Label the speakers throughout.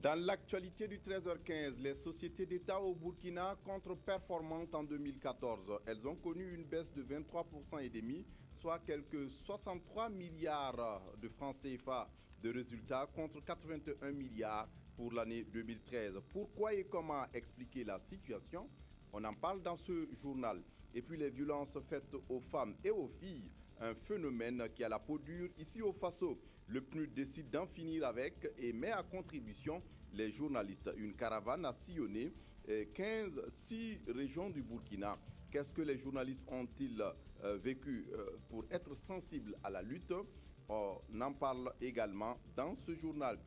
Speaker 1: Dans l'actualité du 13h15, les sociétés d'État au Burkina contre-performantes en 2014. Elles ont connu une baisse de 23,5%, soit quelques 63 milliards de francs CFA de résultats contre 81 milliards pour l'année 2013. Pourquoi et comment expliquer la situation? On en parle dans ce journal. Et puis les violences faites aux femmes et aux filles, un phénomène qui a la peau dure ici au Faso. Le PNUD décide d'en finir avec et met à contribution les journalistes. Une caravane a sillonné 6 régions du Burkina. Qu'est-ce que les journalistes ont-ils vécu pour être sensibles à la lutte? On en parle également dans ce journal.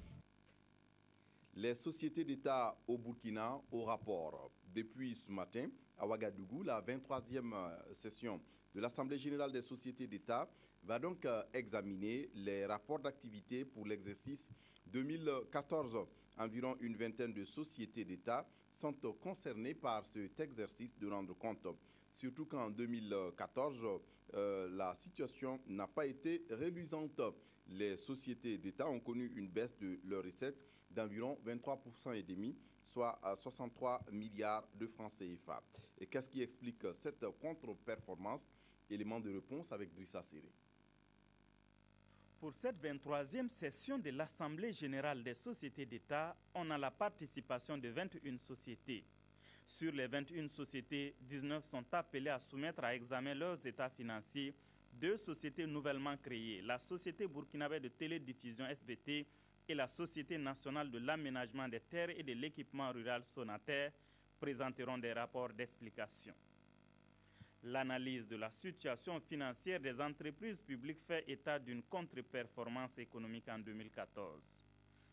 Speaker 1: Les sociétés d'État au Burkina au rapport. Depuis ce matin, à Ouagadougou, la 23e session de l'Assemblée générale des sociétés d'État va donc examiner les rapports d'activité pour l'exercice 2014. Environ une vingtaine de sociétés d'État sont concernées par cet exercice de rendre compte. Surtout qu'en 2014, la situation n'a pas été reluisante. Les sociétés d'État ont connu une baisse de leurs recettes d'environ 23,5%, soit à 63 milliards de francs CFA. Et qu'est-ce qui explique cette contre-performance? Élément de réponse avec Drissa Séré.
Speaker 2: Pour cette 23e session de l'Assemblée générale des sociétés d'État, on a la participation de 21 sociétés. Sur les 21 sociétés, 19 sont appelées à soumettre à examen leurs états financiers. 2 sociétés nouvellement créées, la Société burkinabé de télédiffusion SBT et la Société nationale de l'aménagement des terres et de l'équipement rural Sonater, présenteront des rapports d'explication. L'analyse de la situation financière des entreprises publiques fait état d'une contre-performance économique en 2014.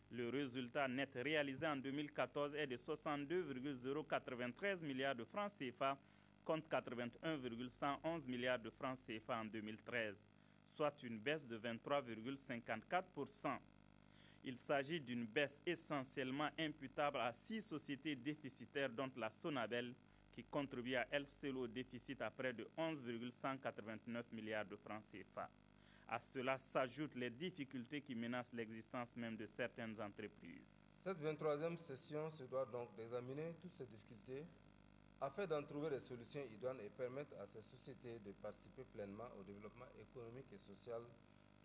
Speaker 2: Le résultat net réalisé en 2014 est de 62,093 milliards de francs CFA contre 81,111 milliards de francs CFA en 2013, soit une baisse de 23,54%. Il s'agit d'une baisse essentiellement imputable à 6 sociétés déficitaires, dont la Sonabel, qui contribue à elle seule au déficit à près de 11,189 milliards de francs CFA. À cela s'ajoutent les difficultés qui menacent l'existence même de certaines entreprises.
Speaker 3: Cette 23e session se doit donc d'examiner toutes ces difficultés afin d'en trouver des solutions idoines et permettre à ces sociétés de participer pleinement au développement économique et social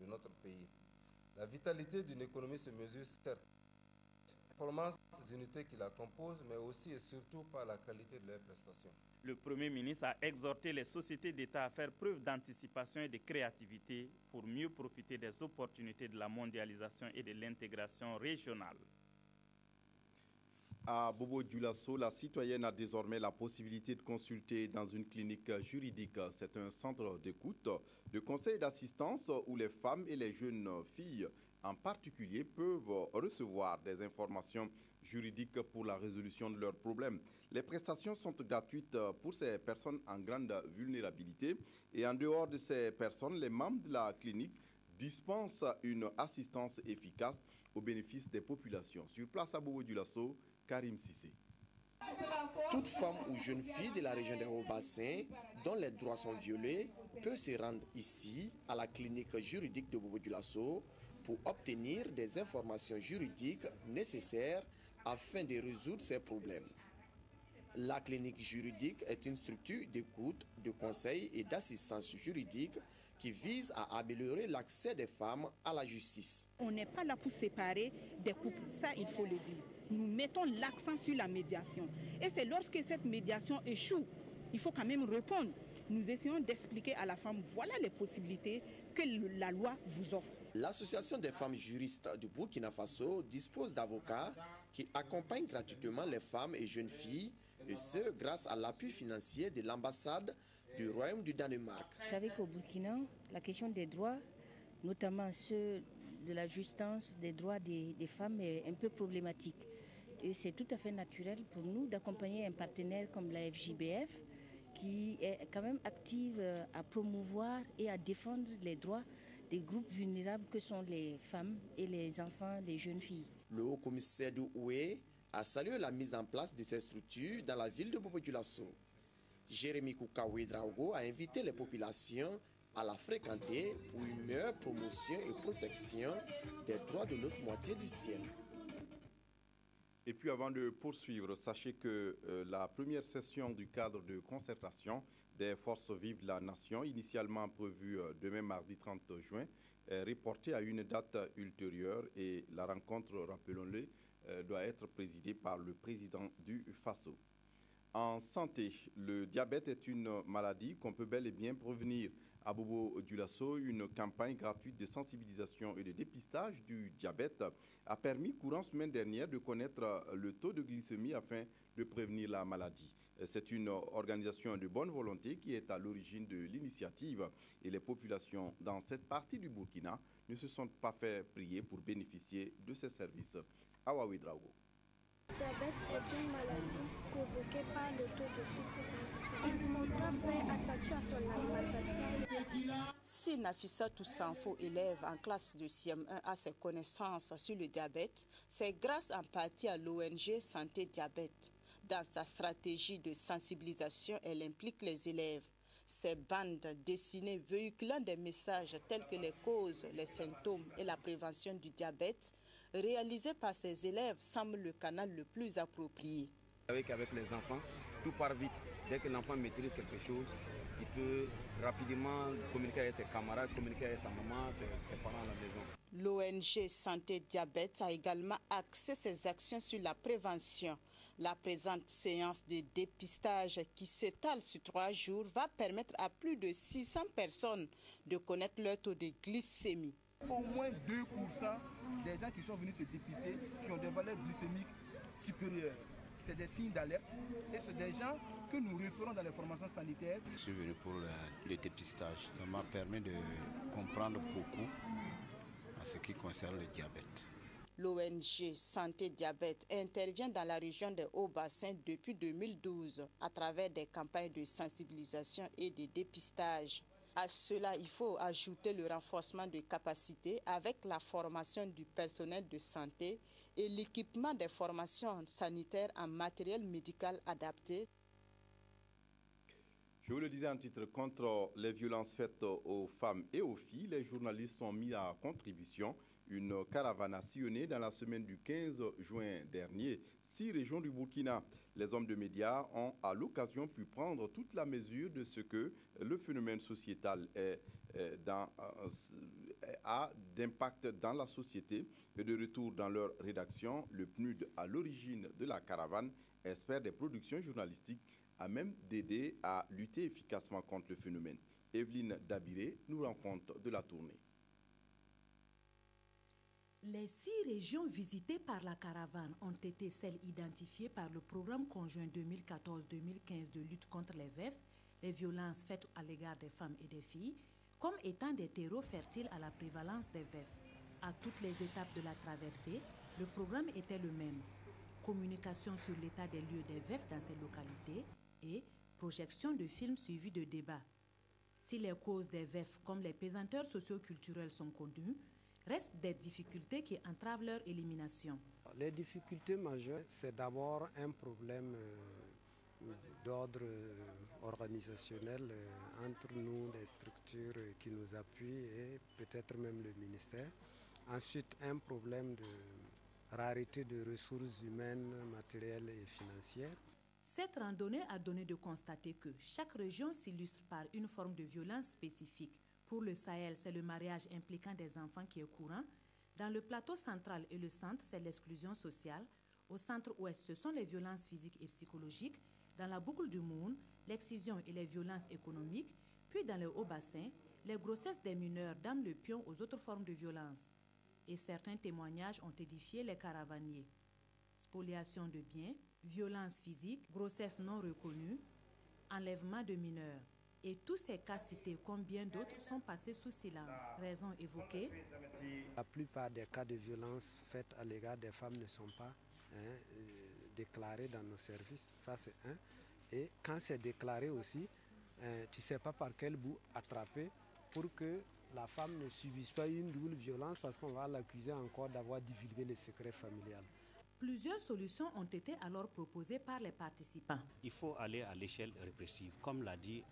Speaker 3: de notre pays. La vitalité d'une économie se mesure certes par la performance des unités qui la composent, mais aussi et surtout par la qualité de leurs prestations.
Speaker 2: Le Premier ministre a exhorté les sociétés d'État à faire preuve d'anticipation et de créativité pour mieux profiter des opportunités de la mondialisation et de l'intégration régionale.
Speaker 1: À Bobo-Dioulasso, la citoyenne a désormais la possibilité de consulter dans une clinique juridique. C'est un centre d'écoute, de conseil et d'assistance où les femmes et les jeunes filles en particulier peuvent recevoir des informations juridiques pour la résolution de leurs problèmes. Les prestations sont gratuites pour ces personnes en grande vulnérabilité et en dehors de ces personnes, les membres de la clinique dispensent une assistance efficace au bénéfice des populations. Sur place à Bobo-Dioulasso, Karim Sissé.
Speaker 4: Toute femme ou jeune fille de la région des Hauts-Bassins dont les droits sont violés peut se rendre ici à la clinique juridique de Bobo-Dioulasso pour obtenir des informations juridiques nécessaires afin de résoudre ces problèmes. La clinique juridique est une structure d'écoute, de conseil et d'assistance juridique qui vise à améliorer l'accès des femmes à la justice.
Speaker 5: On n'est pas là pour séparer des couples, ça il faut le dire. Nous mettons l'accent sur la médiation. Et c'est lorsque cette médiation échoue, il faut quand même répondre. Nous essayons d'expliquer à la femme, voilà les possibilités que la loi vous offre.
Speaker 4: L'Association des femmes juristes du Burkina Faso dispose d'avocats qui accompagnent gratuitement les femmes et jeunes filles, et ce grâce à l'appui financier de l'ambassade du Royaume du Danemark.
Speaker 6: Vous savez qu'au Burkina, la question des droits, notamment ceux de la justice, des droits des femmes, est un peu problématique. Et c'est tout à fait naturel pour nous d'accompagner un partenaire comme la FJBF, qui est quand même active à promouvoir et à défendre les droits des groupes vulnérables que sont les femmes et les enfants, les jeunes filles.
Speaker 4: Le haut-commissaire du OUE a salué la mise en place de ces structures dans la ville de Bobo-Dioulasso. Jérémy Koukawe Draogo a invité les populations à la fréquenter pour une meilleure promotion et protection des droits de l'autre moitié du ciel.
Speaker 1: Et puis avant de poursuivre, sachez que la première session du cadre de concertation des forces vives de la nation, initialement prévue demain mardi 30 juin, est reportée à une date ultérieure et la rencontre, rappelons-le, doit être présidée par le président du FASO. En santé, le diabète est une maladie qu'on peut bel et bien prévenir. À Bobo-Dioulasso, une campagne gratuite de sensibilisation et de dépistage du diabète a permis, courant semaine dernière, de connaître le taux de glycémie afin de prévenir la maladie. C'est une organisation de bonne volonté qui est à l'origine de l'initiative et les populations dans cette partie du Burkina ne se sont pas fait prier pour bénéficier de ces services. Awawi Drago.
Speaker 7: Le diabète est une maladie provoquée par le taux de sucre dans le sang. Il faudra faire attention à son alimentation.
Speaker 8: Si Nafissa Toussanfo, élève en classe de CM1, a ses connaissances sur le diabète, c'est grâce en partie à l'ONG Santé Diabète. Dans sa stratégie de sensibilisation, elle implique les élèves. Ces bandes dessinées véhiculant des messages tels que les causes, les symptômes et la prévention du diabète, réalisées par ces élèves, semble le canal le plus approprié.
Speaker 9: Avec les enfants, tout part vite. Dès que l'enfant maîtrise quelque chose, il peut rapidement communiquer avec ses camarades, communiquer avec sa maman, ses parents à la maison.
Speaker 8: L'ONG Santé Diabète a également axé ses actions sur la prévention. La présente séance de dépistage qui s'étale sur 3 jours va permettre à plus de 600 personnes de connaître leur taux de glycémie.
Speaker 10: Au moins 2% des gens qui sont venus se dépister qui ont des valeurs glycémiques supérieures. C'est des signes d'alerte et c'est des gens que nous référons dans les formations sanitaires.
Speaker 11: Je suis venu pour le dépistage. Ça m'a permis de comprendre beaucoup en ce qui concerne le diabète.
Speaker 8: L'ONG Santé Diabète intervient dans la région des Hauts-Bassins depuis 2012 à travers des campagnes de sensibilisation et de dépistage. À cela, il faut ajouter le renforcement de capacités avec la formation du personnel de santé et l'équipement des formations sanitaires en matériel médical adapté.
Speaker 1: Je vous le disais en titre, contre les violences faites aux femmes et aux filles, les journalistes ont mis à contribution une caravane a sillonné dans la semaine du 15 juin dernier 6 régions du Burkina. Les hommes de médias ont à l'occasion pu prendre toute la mesure de ce que le phénomène sociétal a d'impact dans la société. Et de retour dans leur rédaction, le PNUD à l'origine de la caravane espère des productions journalistiques à même d'aider à lutter efficacement contre le phénomène. Evelyne Dabiré nous rend compte de la tournée.
Speaker 12: Les 6 régions visitées par la caravane ont été celles identifiées par le programme conjoint 2014-2015 de lutte contre les veufs, les violences faites à l'égard des femmes et des filles, comme étant des terreaux fertiles à la prévalence des veufs. À toutes les étapes de la traversée, le programme était le même. Communication sur l'état des lieux des veufs dans ces localités et projection de films suivis de débats. Si les causes des veufs comme les pesanteurs socio-culturelles sont connues, restent des difficultés qui entravent leur élimination.
Speaker 13: Les difficultés majeures, c'est d'abord un problème d'ordre organisationnel entre nous, les structures qui nous appuient et peut-être même le ministère. Ensuite, un problème de rareté de ressources humaines, matérielles et financières.
Speaker 12: Cette randonnée a donné de constater que chaque région s'illustre par une forme de violence spécifique. Pour le Sahel, c'est le mariage impliquant des enfants qui est courant. Dans le plateau central et le centre, c'est l'exclusion sociale. Au centre-ouest, ce sont les violences physiques et psychologiques. Dans la boucle du Moun, l'excision et les violences économiques. Puis dans le Haut-Bassin, les grossesses des mineurs dament le pion aux autres formes de violence. Et certains témoignages ont édifié les caravaniers. Spoliation de biens, violences physiques, grossesses non reconnues, enlèvement de mineurs. Et tous ces cas cités, comme bien d'autres, sont passés sous silence. Raison évoquée.
Speaker 13: La plupart des cas de violence faites à l'égard des femmes ne sont pas déclarés dans nos services. Ça, c'est un. Et quand c'est déclaré aussi, tu ne sais pas par quel bout attraper pour que la femme ne subisse pas une double violence parce qu'on va l'accuser encore d'avoir divulgué les secrets familiales.
Speaker 12: Plusieurs solutions ont été alors proposées par les participants.
Speaker 14: Il faut aller à l'échelle répressive. Comme l'a dit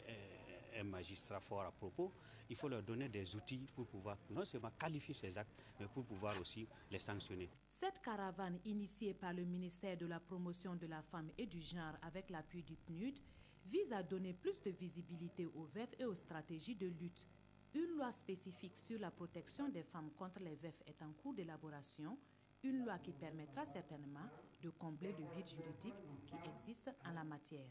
Speaker 14: un magistrat fort à propos, il faut leur donner des outils pour pouvoir non seulement qualifier ces actes, mais pour pouvoir aussi les sanctionner.
Speaker 12: Cette caravane, initiée par le ministère de la Promotion de la Femme et du Genre avec l'appui du PNUD, vise à donner plus de visibilité aux veufs et aux stratégies de lutte. Une loi spécifique sur la protection des femmes contre les veufs est en cours d'élaboration, une loi qui permettra certainement de combler le vide juridique qui existe en la matière.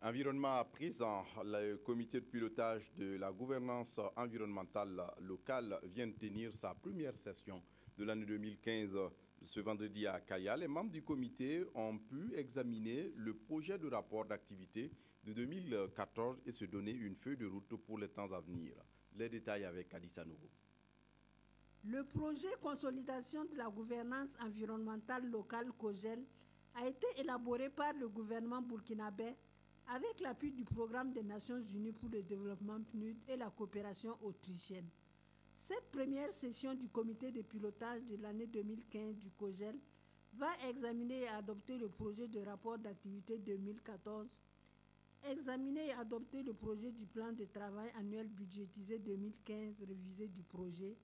Speaker 1: Environnement à présent, le comité de pilotage de la gouvernance environnementale locale vient de tenir sa première session de l'année 2015. Ce vendredi à Kaya, les membres du comité ont pu examiner le projet de rapport d'activité de 2014 et se donner une feuille de route pour les temps à venir. Les détails avec Adissa Nogo.
Speaker 15: Le projet Consolidation de la gouvernance environnementale locale COGEL a été élaboré par le gouvernement burkinabé avec l'appui du Programme des Nations Unies pour le développement PNUD et la coopération autrichienne. Cette première session du comité de pilotage de l'année 2015 du COGEL va examiner et adopter le projet de rapport d'activité 2014, examiner et adopter le projet du plan de travail annuel budgétisé 2015 révisé du projet,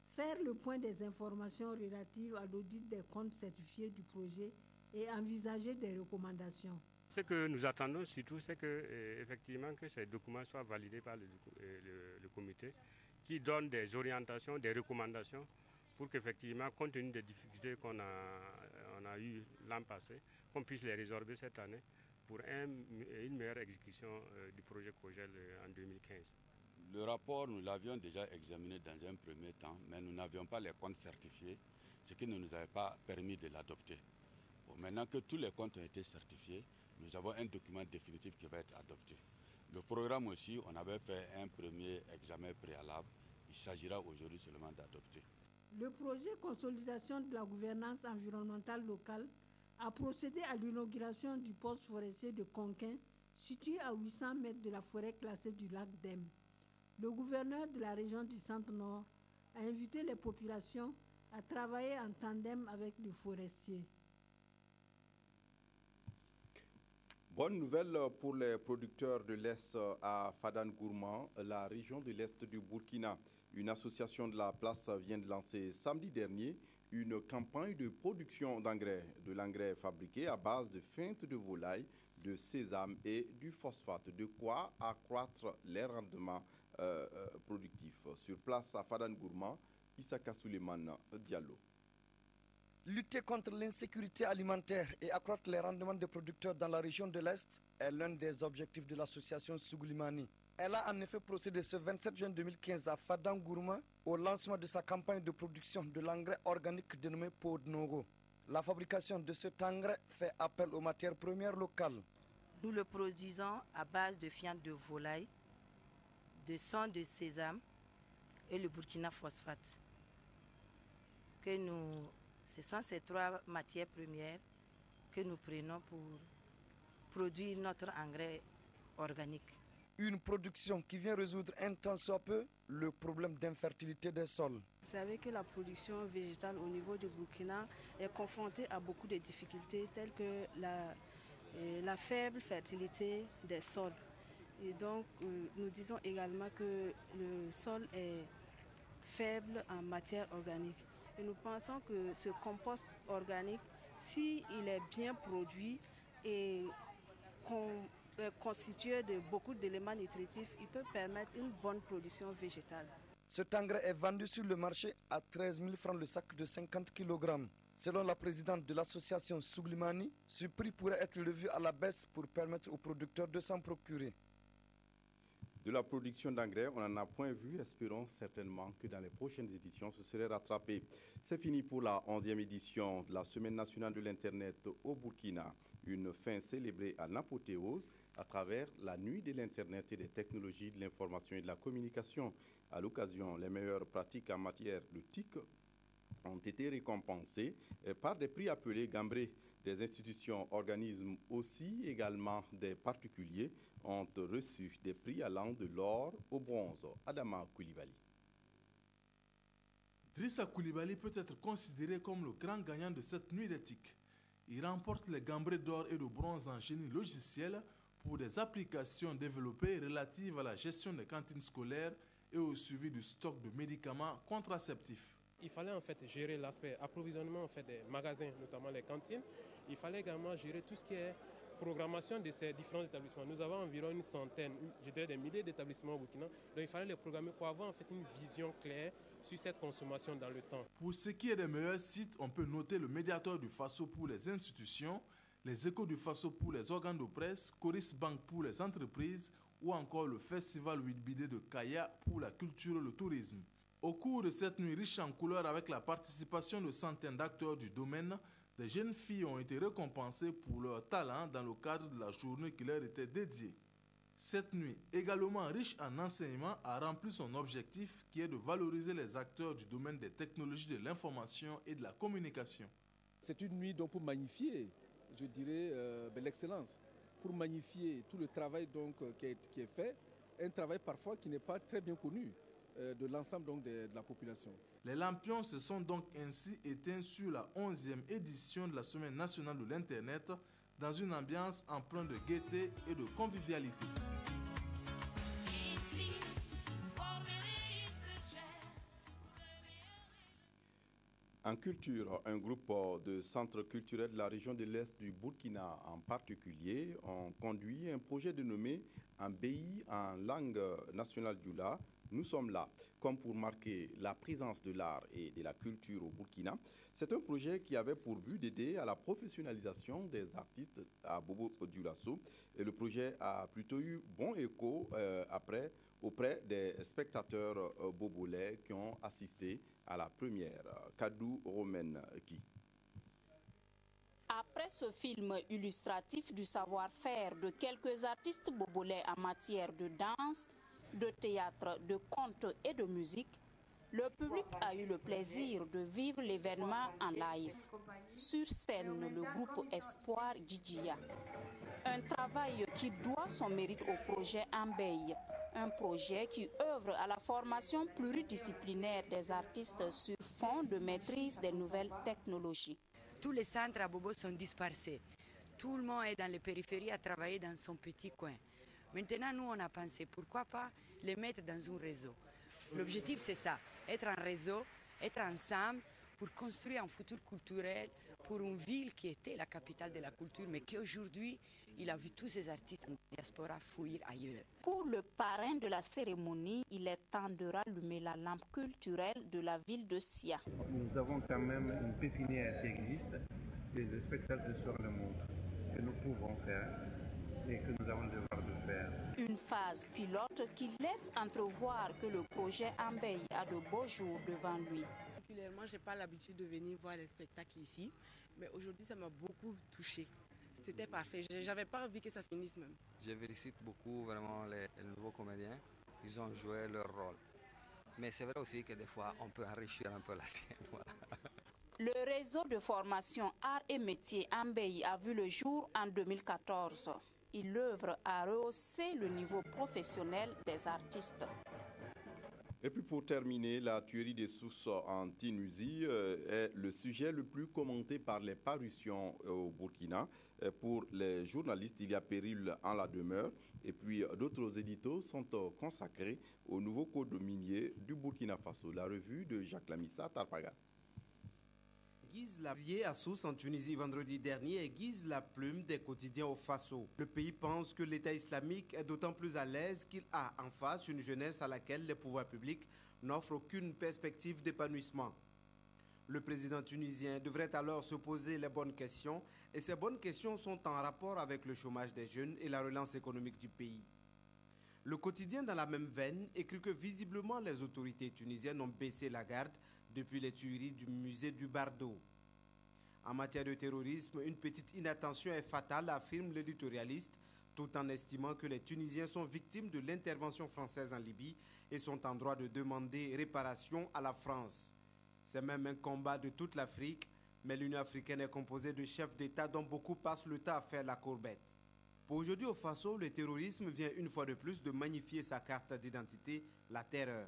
Speaker 15: faire le point des informations relatives à l'audit des comptes certifiés du projet et envisager des recommandations.
Speaker 16: Ce que nous attendons surtout, c'est que, effectivement, que ces documents soient validés par le comité qui donne des orientations, des recommandations pour qu'effectivement, compte tenu des difficultés qu'on a eues l'an passé, qu'on puisse les résorber cette année pour une meilleure exécution du projet COGEL en 2015.
Speaker 17: Le rapport, nous l'avions déjà examiné dans un premier temps, mais nous n'avions pas les comptes certifiés, ce qui ne nous avait pas permis de l'adopter. Bon, maintenant que tous les comptes ont été certifiés, nous avons un document définitif qui va être adopté. Le programme aussi, on avait fait un premier examen préalable. Il s'agira aujourd'hui seulement d'adopter.
Speaker 15: Le projet Consolidation de la gouvernance environnementale locale a procédé à l'inauguration du poste forestier de Conquin, situé à 800 mètres de la forêt classée du lac Dem. Le gouverneur de la région du Centre-Nord a invité les populations à travailler en tandem avec les forestiers.
Speaker 1: Bonne nouvelle pour les producteurs de l'Est à Fadan Gourmand, la région de l'Est du Burkina. Une association de la place vient de lancer samedi dernier une campagne de production d'engrais, de l'engrais fabriqué à base de feintes de volaille, de sésame et du phosphate, de quoi accroître les rendements productifs. Sur place à Fadan Gourmand, Issaka Souleymane Diallo.
Speaker 18: Lutter contre l'insécurité alimentaire et accroître les rendements des producteurs dans la région de l'Est est l'un des objectifs de l'association Souglimani. Elle a en effet procédé ce 27 juin 2015 à Fadan Gourmand au lancement de sa campagne de production de l'engrais organique dénommé Podnogo. La fabrication de cet engrais fait appel aux matières premières locales.
Speaker 19: Nous le produisons à base de fientes de volaille, de sang de sésame et le Burkina phosphate. Ce sont ces trois matières premières que nous prenons pour produire notre engrais organique.
Speaker 18: Une production qui vient résoudre un tant soit peu le problème d'infertilité des sols.
Speaker 20: Vous savez que la production végétale au niveau du Burkina est confrontée à beaucoup de difficultés telles que la faible fertilité des sols. Et donc nous disons également que le sol est faible en matière organique. Et nous pensons que ce compost organique, s'il est bien produit et constitué de beaucoup d'éléments nutritifs, il peut permettre une bonne production végétale.
Speaker 18: Cet engrais est vendu sur le marché à 13 000 francs le sac de 50 kg. Selon la présidente de l'association Souglimani, ce prix pourrait être revu à la baisse pour permettre aux producteurs de s'en procurer.
Speaker 1: De la production d'engrais, on n'en a point vu. Espérons certainement que dans les prochaines éditions, ce serait rattrapé. C'est fini pour la 11e édition de la Semaine nationale de l'Internet au Burkina. Une fin célébrée en apothéose à travers la nuit de l'Internet et des technologies de l'information et de la communication. À l'occasion, les meilleures pratiques en matière de TIC ont été récompensées par des prix appelés Gambré. Des institutions, organismes aussi, également des particuliers, ont reçu des prix allant de l'or au bronze. Adama Koulibaly.
Speaker 21: Drissa Koulibaly peut être considéré comme le grand gagnant de cette nuit d'éthique. Il remporte les gambrés d'or et de bronze en génie logiciel pour des applications développées relatives à la gestion des cantines scolaires et au suivi du stock de médicaments contraceptifs.
Speaker 3: Il fallait en fait gérer l'aspect approvisionnement en fait, des magasins, notamment les cantines. Il fallait également gérer tout ce qui est programmation de ces différents établissements. Nous avons environ une centaine, je dirais des milliers d'établissements au Burkina. Donc il fallait les programmer pour avoir en fait une vision claire sur cette consommation dans le temps.
Speaker 21: Pour ce qui est des meilleurs sites, on peut noter le médiateur du Faso pour les institutions, les Échos du Faso pour les organes de presse, Coris Bank pour les entreprises ou encore le Festival 8BD de Kaya pour la culture et le tourisme. Au cours de cette nuit riche en couleurs avec la participation de centaines d'acteurs du domaine, des jeunes filles ont été récompensées pour leur talent dans le cadre de la journée qui leur était dédiée. Cette nuit, également riche en enseignement, a rempli son objectif qui est de valoriser les acteurs du domaine des technologies de l'information et de la communication.
Speaker 10: C'est une nuit donc pour magnifier, je dirais, l'excellence, pour magnifier tout le travail donc, qui est fait, un travail parfois qui n'est pas très bien connu de l'ensemble donc de la population.
Speaker 21: Les lampions se sont donc ainsi éteints sur la 11e édition de la Semaine nationale de l'Internet dans une ambiance empreinte de gaieté et de convivialité.
Speaker 1: En culture, un groupe de centres culturels de la région de l'Est du Burkina en particulier ont conduit un projet dénommé Un pays en langue nationale Djoula. Nous sommes là, comme pour marquer la présence de l'art et de la culture au Burkina. C'est un projet qui avait pour but d'aider à la professionnalisation des artistes à Bobo Dioulasso. Et le projet a plutôt eu bon écho auprès des spectateurs bobolais qui ont assisté à la première. Kadou Romaine qui.
Speaker 22: Après ce film illustratif du savoir-faire de quelques artistes bobolais en matière de danse, de théâtre, de conte et de musique, le public a eu le plaisir de vivre l'événement en live. Sur scène, le groupe Espoir Djidjia. Un travail qui doit son mérite au projet Ambey, un projet qui œuvre à la formation pluridisciplinaire des artistes sur fond de maîtrise des nouvelles technologies.
Speaker 23: Tous les centres à Bobo sont dispersés. Tout le monde est dans les périphéries à travailler dans son petit coin. Maintenant, nous, on a pensé, pourquoi pas les mettre dans un réseau. L'objectif, c'est ça, être en réseau, être ensemble pour construire un futur culturel pour une ville qui était la capitale de la culture, mais qui aujourd'hui, il a vu tous ces artistes en diaspora fuir ailleurs.
Speaker 22: Pour le parrain de la cérémonie, il est temps de rallumer la lampe culturelle de la ville de Sia.
Speaker 24: Nous avons quand même une pépinière qui existe, des spectacles sur le monde que nous pouvons faire et que nous avons le devoir de faire.
Speaker 22: Une phase pilote qui laisse entrevoir que le projet Ambey a de beaux jours devant lui.
Speaker 25: Particulièrement, je n'ai pas l'habitude de venir voir les spectacles ici, mais aujourd'hui, ça m'a beaucoup touchée. C'était parfait. Je n'avais pas envie que ça finisse même.
Speaker 26: Je félicite beaucoup vraiment les nouveaux comédiens. Ils ont joué leur rôle. Mais c'est vrai aussi que des fois, on peut enrichir un peu la scène. Voilà.
Speaker 22: Le réseau de formation Arts et Métiers Ambey a vu le jour en 2014. Il œuvre à rehausser le niveau professionnel des artistes.
Speaker 1: Et puis pour terminer, la tuerie des sources en Tunisie est le sujet le plus commenté par les parutions au Burkina. Pour les journalistes, il y a péril en la demeure. Et puis d'autres éditos sont consacrés au nouveau code minier du Burkina Faso. La revue de Jacques Lamissa Tarpaga.
Speaker 27: Guise la liée à Sousse en Tunisie vendredi dernier et guise la plume des quotidiens au Faso. Le pays pense que l'État islamique est d'autant plus à l'aise qu'il a en face une jeunesse à laquelle les pouvoirs publics n'offrent aucune perspective d'épanouissement. Le président tunisien devrait alors se poser les bonnes questions et ces bonnes questions sont en rapport avec le chômage des jeunes et la relance économique du pays. Le quotidien dans la même veine écrit que visiblement les autorités tunisiennes ont baissé la garde depuis les tueries du musée du Bardo. En matière de terrorisme, une petite inattention est fatale, affirme l'éditorialiste, tout en estimant que les Tunisiens sont victimes de l'intervention française en Libye et sont en droit de demander réparation à la France. C'est même un combat de toute l'Afrique, mais l'Union africaine est composée de chefs d'État dont beaucoup passent le temps à faire la courbette. Pour aujourd'hui au Faso, le terrorisme vient une fois de plus de magnifier sa carte d'identité, la terreur.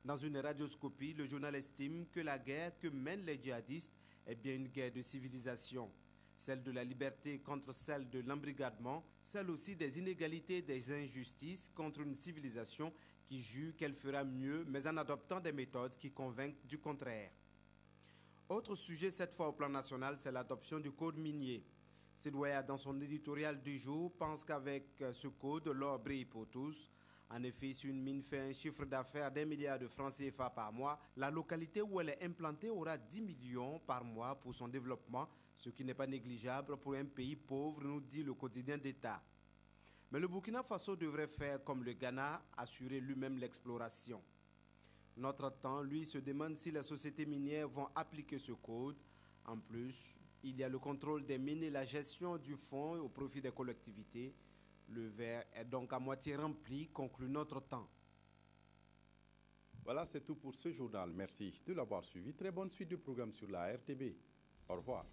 Speaker 27: Dans une radioscopie, le journal estime que la guerre que mènent les djihadistes est bien une guerre de civilisation. celle de la liberté contre celle de l'embrigadement, celle aussi des inégalités et des injustices contre une civilisation qui jure qu'elle fera mieux, mais en adoptant des méthodes qui convainquent du contraire. Autre sujet, cette fois au plan national, c'est l'adoption du code minier. Sidouaya, dans son éditorial du jour, pense qu'avec ce code, l'or brille pour tous. En effet, si une mine fait un chiffre d'affaires d'1 milliard de francs CFA par mois, la localité où elle est implantée aura 10 millions par mois pour son développement, ce qui n'est pas négligeable pour un pays pauvre, nous dit le quotidien d'État. Mais le Burkina Faso devrait faire comme le Ghana, assurer lui-même l'exploration. Notre temps, lui, se demande si les sociétés minières vont appliquer ce code. En plus, il y a le contrôle des mines et la gestion du fonds au profit des collectivités. Le verre est donc à moitié rempli, conclut notre temps.
Speaker 1: Voilà, c'est tout pour ce journal. Merci de l'avoir suivi. Très bonne suite du programme sur la RTB. Au revoir.